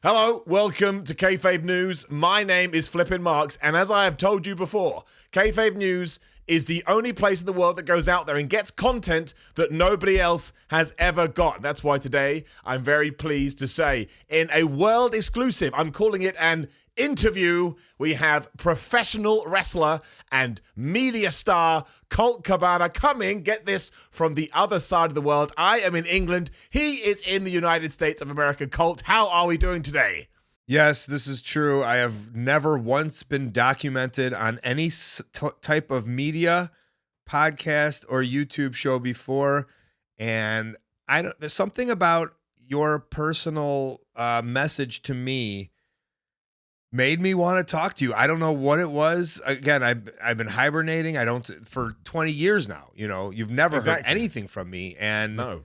Hello, welcome to Kayfabe News. My name is Flippin' Marks, and as I have told you before, Kayfabe News is the only place in the world that goes out there and gets content that nobody else has ever got. That's why today, I'm very pleased to say, in a world exclusive, I'm calling it an interview, we have professional wrestler and media star Colt Cabana coming, get this, from the other side of the world. I am in England. He is in the United States of America. Colt, how are we doing today? Yes, this is true. I have never once been documented on any type of media, podcast, or YouTube show before. And there's something about your personal message to me made me want to talk to you. I don't know what it was. Again, I've been hibernating. For 20 years now. You know, you've never heard anything from me. And No.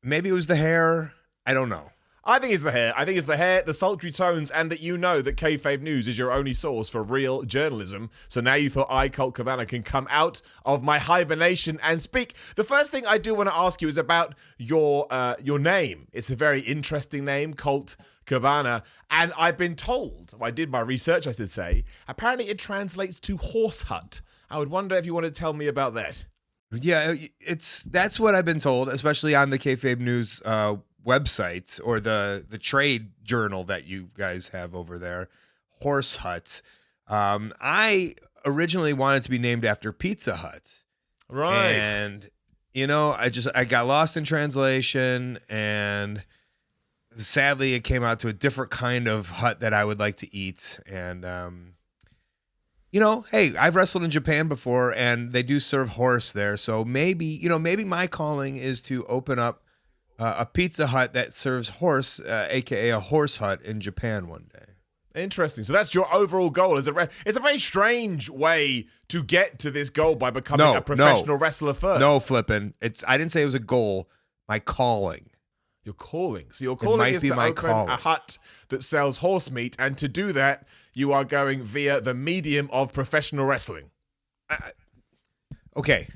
Maybe it was the hair. I don't know. I think it's the hair. I think it's the hair, the sultry tones, and that you know that Kayfabe News is your only source for real journalism. So now you thought I, Colt Cabana, can come out of my hibernation and speak. The first thing I do want to ask you is about your name. It's a very interesting name, Colt Cabana. And I've been told, I did my research, I should say, apparently it translates to horse hut. I would wonder if you want to tell me about that. Yeah, that's what I've been told, especially on the Kayfabe News website or the trade journal that you guys have over there, Horse Hut. I originally wanted to be named after Pizza Hut. Right. And, you know, I got lost in translation, and sadly it came out to a different kind of hut that I would like to eat. And, you know, hey, I've wrestled in Japan before, and they do serve horse there. So maybe my calling is to open up a Pizza Hut that serves horse, aka a horse hut in Japan one day. Interesting. So that's your overall goal. It's a very strange way to get to this goal by becoming a professional wrestler first. No, Flippin'. I didn't say it was a goal. My calling. Your calling. So your calling is to open a hut that sells horse meat, and to do that, you are going via the medium of professional wrestling. Okay.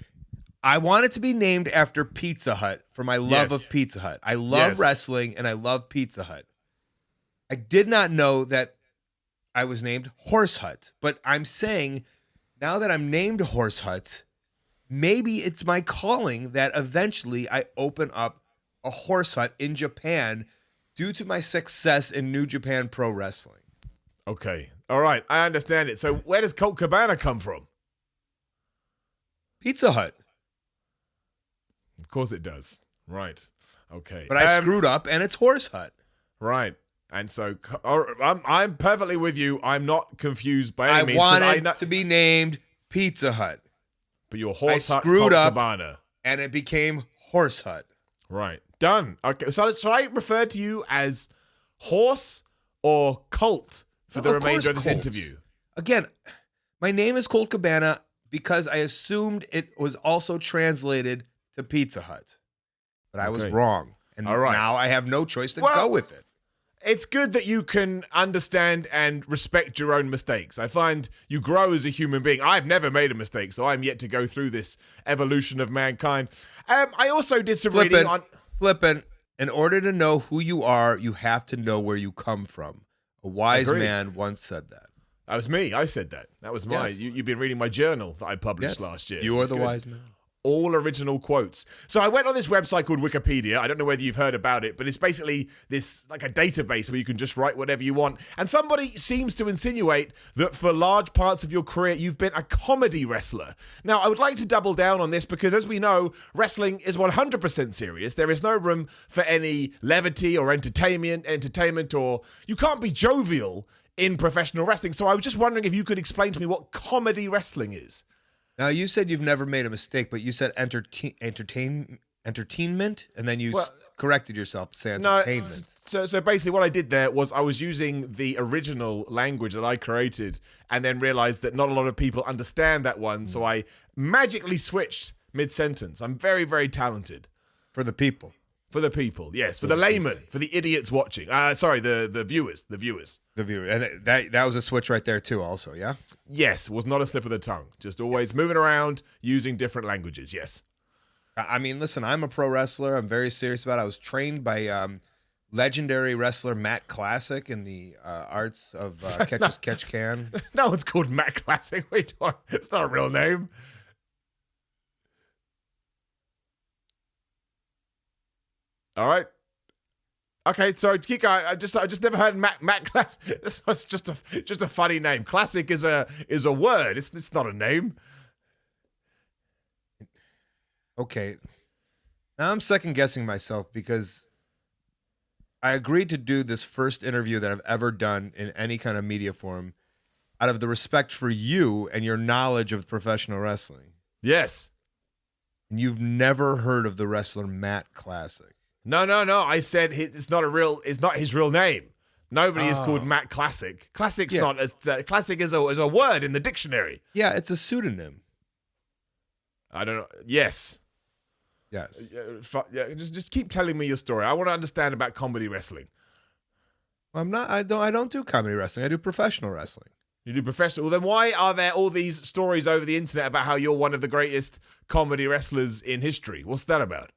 I want it to be named after Pizza Hut for my love of Pizza Hut. I love wrestling, and I love Pizza Hut. I did not know that I was named Horse Hut, but I'm saying now that I'm named Horse Hut, maybe it's my calling that eventually I open up a horse hut in Japan due to my success in New Japan Pro Wrestling. Okay. All right. I understand it. So where does Colt Cabana come from? Pizza Hut. Of course it does. Right. Okay. But I screwed up, and it's Horse Hut. Right. And so I'm perfectly with you. I'm not confused by any means. I wanted to be named Pizza Hut. But your Horse Hut screwed Colt up, Cabana. And it became Horse Hut. Right. Done. Okay. So should I refer to you as Horse or Colt for the remainder of this interview? Again, my name is Colt Cabana because I assumed it was also translated to Pizza Hut. But I was wrong. And now I have no choice to go with it. It's good that you can understand and respect your own mistakes. I find you grow as a human being. I've never made a mistake, so I'm yet to go through this evolution of mankind. I also did some reading on... Flippin', in order to know who you are, you have to know where you come from. A wise man once said that. That was me. I said that. That was mine. Yes. You've been reading my journal that I published last year. You are the wise man. All original quotes. So I went on this website called Wikipedia. I don't know whether you've heard about it, but it's basically this like a database where you can just write whatever you want. And somebody seems to insinuate that for large parts of your career, you've been a comedy wrestler. Now, I would like to double down on this because, as we know, wrestling is 100% serious. There is no room for any levity or entertainment, or you can't be jovial in professional wrestling. So I was just wondering if you could explain to me what comedy wrestling is. Now, you said you've never made a mistake, but you said entertainment, and then you corrected yourself to say entertainment. No, so basically what I did there was I was using the original language that I created and then realized that not a lot of people understand that one, so I magically switched mid-sentence. I'm very, very talented. For the people. For the people, yes. For the layman, for the idiots watching. Sorry, the viewers. The viewers. And that was a switch right there too also, yeah? Yes, was not a slip of the tongue. Just always moving around, using different languages, yes. I mean, listen, I'm a pro wrestler. I'm very serious about it. I was trained by legendary wrestler Matt Classic in the arts of catch as catch can. No one's called Matt Classic. Wait, it's not a real name. All right. Okay, sorry, keep going. I just never heard Matt Classic. This was just a funny name. Classic is a word. It's not a name. Okay. Now I'm second guessing myself because I agreed to do this first interview that I've ever done in any kind of media forum out of the respect for you and your knowledge of professional wrestling. Yes. And you've never heard of the wrestler Matt Classic. No. I said it's not his real name. Nobody is called Matt Classic. Classic's not as classic is a word in the dictionary. Yeah, it's a pseudonym. I don't know. Yes. Yes. Just keep telling me your story. I want to understand about comedy wrestling. I'm not. I don't do comedy wrestling. I do professional wrestling. You do professional. Well, then why are there all these stories over the internet about how you're one of the greatest comedy wrestlers in history? What's that about?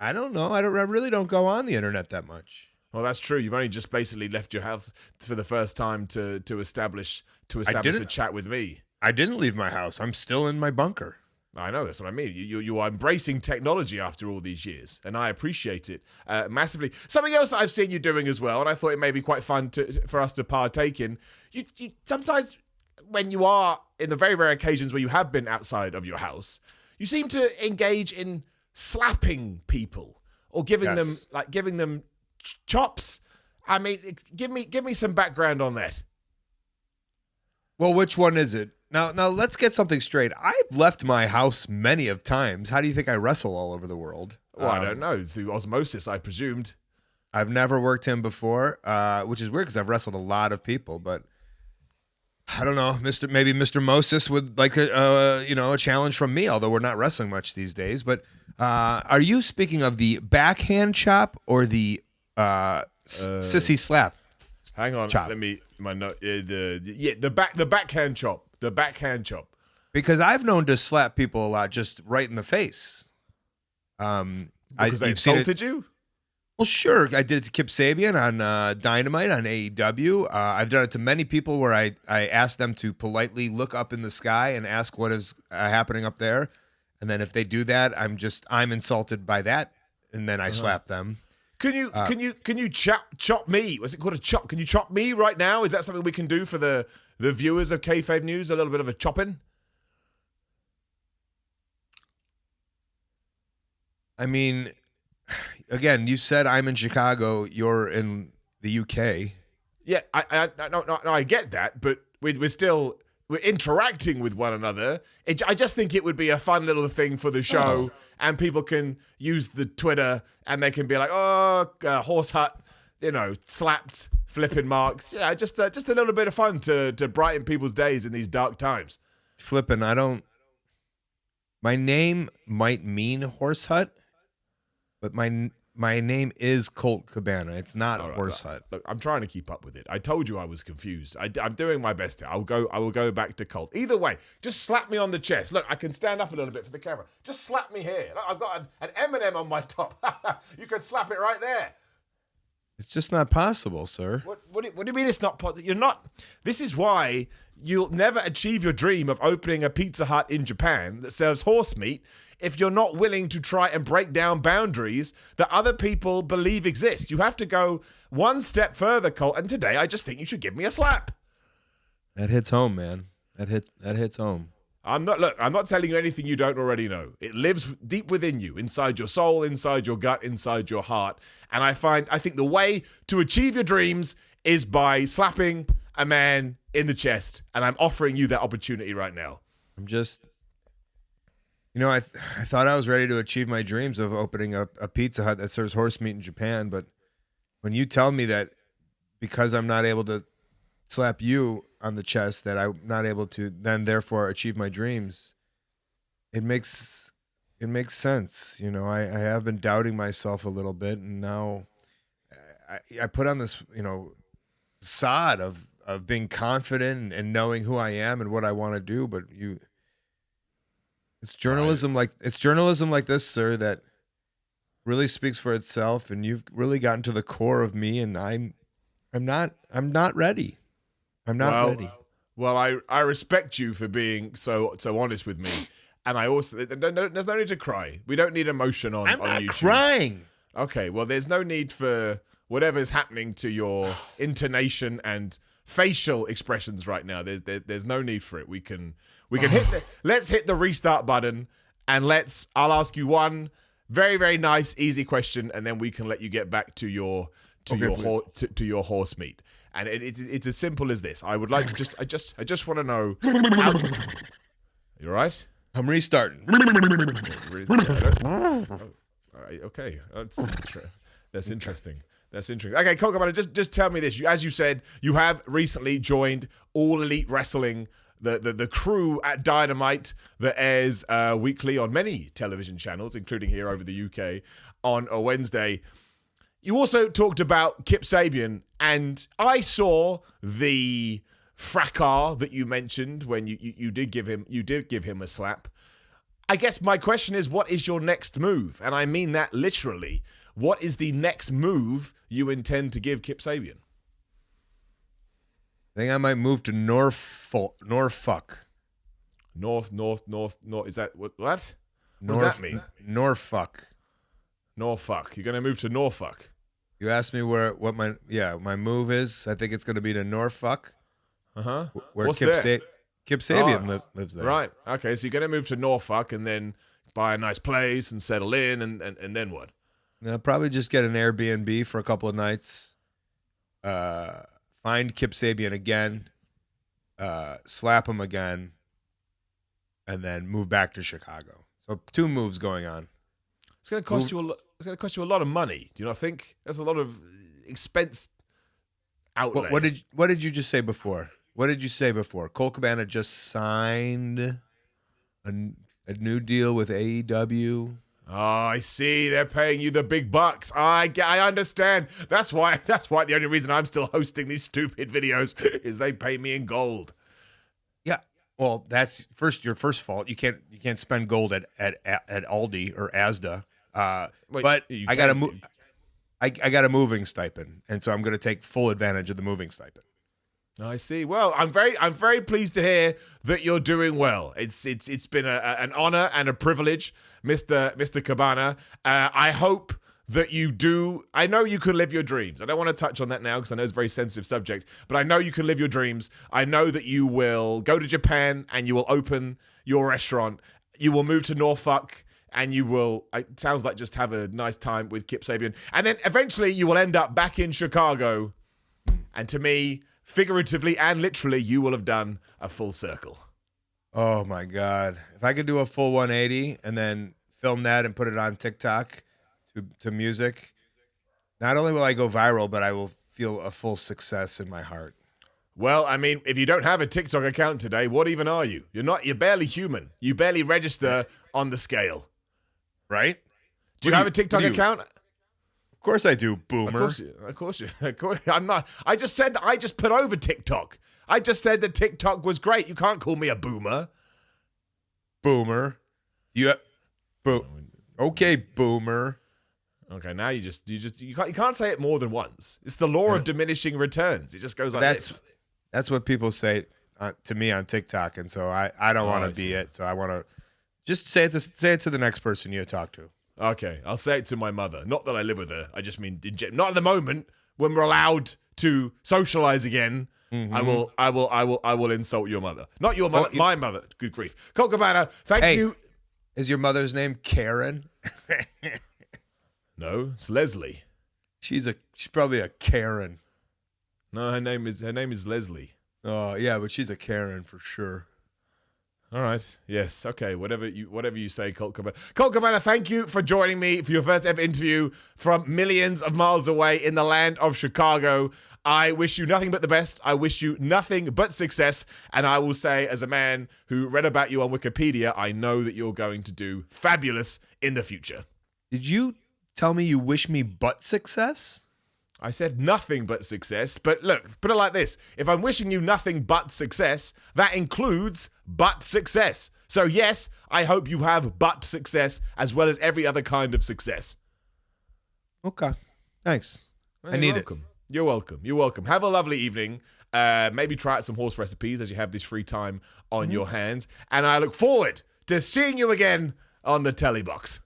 I don't know. I really don't go on the internet that much. Well, that's true. You've only just basically left your house for the first time to establish a chat with me. I didn't leave my house. I'm still in my bunker. I know, that's what I mean. You are embracing technology after all these years, and I appreciate it massively. Something else that I've seen you doing as well, and I thought it may be quite fun for us to partake in. You sometimes, when you are in the very rare occasions where you have been outside of your house, you seem to engage in slapping people or giving them chops. I mean, give me some background on that. Well, which one is it? Now let's get something straight. I've left my house many of times. How do you think I wrestle all over the world? Well, I don't know. Through osmosis, I presumed. I've never worked him before, which is weird because I've wrestled a lot of people, but I don't know. Maybe Mr. Moses would like a challenge from me, although we're not wrestling much these days. But are you speaking of the backhand chop or the sissy slap? Hang on, chop? Let me my note. The backhand chop. The backhand chop. Because I've known to slap people a lot, just right in the face. Because they insulted you? Well, sure. I did it to Kip Sabian on Dynamite on AEW. I've done it to many people where I ask them to politely look up in the sky and ask what is happening up there, and then if they do that, I'm insulted by that, and then I slap them. Can you chop me? Was it called a chop? Can you chop me right now? Is that something we can do for the viewers of Kayfabe News? A little bit of a chopping. I mean, again, you said I'm in Chicago. You're in the UK. Yeah, I get that, but we're interacting with one another. I just think it would be a fun little thing for the show, and people can use the Twitter and they can be like, horse hut, slapped, flipping marks. Yeah, just a little bit of fun to brighten people's days in these dark times. Flipping, my name might mean horse hut, but my name is Colt Cabana. It's not Horse Hut. Look, I'm trying to keep up with it. I told you I was confused. I'm doing my best here. I will go back to Colt. Either way, just slap me on the chest. Look, I can stand up a little bit for the camera. Just slap me here. Look, I've got an M&M on my top. You can slap it right there. It's just not possible, sir. What do you mean it's not possible? You're not. This is why you'll never achieve your dream of opening a Pizza Hut in Japan that serves horse meat if you're not willing to try and break down boundaries that other people believe exist. You have to go one step further, Colt. And today, I just think you should give me a slap. That hits home, man. That hits home. I'm not telling you anything you don't already know. It lives deep within you, inside your soul, inside your gut, inside your heart. And I think the way to achieve your dreams is by slapping a man in the chest. And I'm offering you that opportunity right now. I'm just, I thought I was ready to achieve my dreams of opening up a Pizza Hut that serves horse meat in Japan. But when you tell me that because I'm not able to slap you on the chest, that I'm not able to then therefore achieve my dreams, it makes sense. I have been doubting myself a little bit, and now I put on this facade of being confident and knowing who I am and what I want to do, but it's journalism like this, sir, that really speaks for itself, and you've really gotten to the core of me, and I'm not ready. I'm not ready. Well, I respect you for being so honest with me, and I also there's no need to cry. We don't need emotion on I'm not YouTube. crying. Okay, well, there's no need for whatever's happening to your intonation and facial expressions right now. There's no need for it. We can let's hit the restart button, and I'll ask you one very, very nice, easy question, and then we can let you get back to your horse meat. And it's as simple as this. I would like to I just want to know. You all right? I'm restarting. All right, okay. That's interesting. That's interesting. Okay, Colt Cabana, just tell me this. As you said, you have recently joined All Elite Wrestling, the crew at Dynamite that airs weekly on many television channels, including here over the UK on a Wednesday. You also talked about Kip Sabian, and I saw the fracas that you mentioned when you did give him a slap. I guess my question is, what is your next move? And I mean that literally. What is the next move you intend to give Kip Sabian? I think I might move to Norfolk. North. Is that what? What does that mean? Norfolk. Norfolk. You're going to move to Norfolk. You asked me what my move is. I think it's going to be to Norfolk. Uh-huh. Where What's Kip Sabian lives there. Right. Okay, so you're going to move to Norfolk and then buy a nice place and settle in, and then what? I'll probably just get an Airbnb for a couple of nights. Find Kip Sabian again. Slap him again. And then move back to Chicago. So 2 moves going on. It's going to cost you a lot of money. Do you not think? There's a lot of expense outlay. What did you just say before? What did you say before? Colt Cabana just signed a new deal with AEW. Oh, I see. They're paying you the big bucks. I understand. That's why the only reason I'm still hosting these stupid videos is they pay me in gold. Yeah. Well, that's your first fault. You can't spend gold at Aldi or Asda. But I got a moving stipend, and so I'm going to take full advantage of the moving stipend. I see. Well, I'm very pleased to hear that you're doing well. It's been an honor and a privilege, Mr. Cabana. I hope that you do. I know you can live your dreams. I don't want to touch on that now because I know it's a very sensitive subject, but I know you can live your dreams. I know that you will go to Japan and you will open your restaurant. You will move to Norfolk and you will, it sounds like, just have a nice time with Kip Sabian. And then eventually you will end up back in Chicago. And to me, figuratively and literally, you will have done a full circle. Oh my God. If I could do a full 180 and then film that and put it on TikTok to music, not only will I go viral, but I will feel a full success in my heart. Well, I mean, if you don't have a TikTok account today, what even are you? You're barely human. You barely register on the scale. Right? Do you have a TikTok account? Of course I do, boomer. Of course you. I'm not. I just said that I just put over TikTok. I just said that TikTok was great. You can't call me a boomer. Boomer. Okay, boomer. Okay, now you can't say it more than once. It's the law of diminishing returns. It just goes like this. That's what people say to me on TikTok, and so I don't want to be it. So I want to just say it to the next person you talk to. Okay, I'll say it to my mother. Not that I live with her. I just mean not at the moment when we're allowed to socialize again. Mm-hmm. I will insult your mother. Not your mother, my mother. Good grief. Colt Cabana, thank you. Is your mother's name Karen? No, it's Leslie. She's probably a Karen. No, her name is Leslie. Oh yeah, but she's a Karen for sure. All right. Yes. Okay. Whatever you say, Colt Cabana. Colt Cabana, thank you for joining me for your first ever interview from millions of miles away in the land of Chicago. I wish you nothing but the best. I wish you nothing but success. And I will say, as a man who read about you on Wikipedia, I know that you're going to do fabulous in the future. Did you tell me you wish me but success? I said nothing but success, but look, put it like this. If I'm wishing you nothing but success, that includes but success. So yes, I hope you have but success as well as every other kind of success. Okay. Thanks. Well, I need you're welcome. You're welcome. You're welcome. Have a lovely evening. Maybe try out some horse recipes as you have this free time on your hands. And I look forward to seeing you again on the telly box.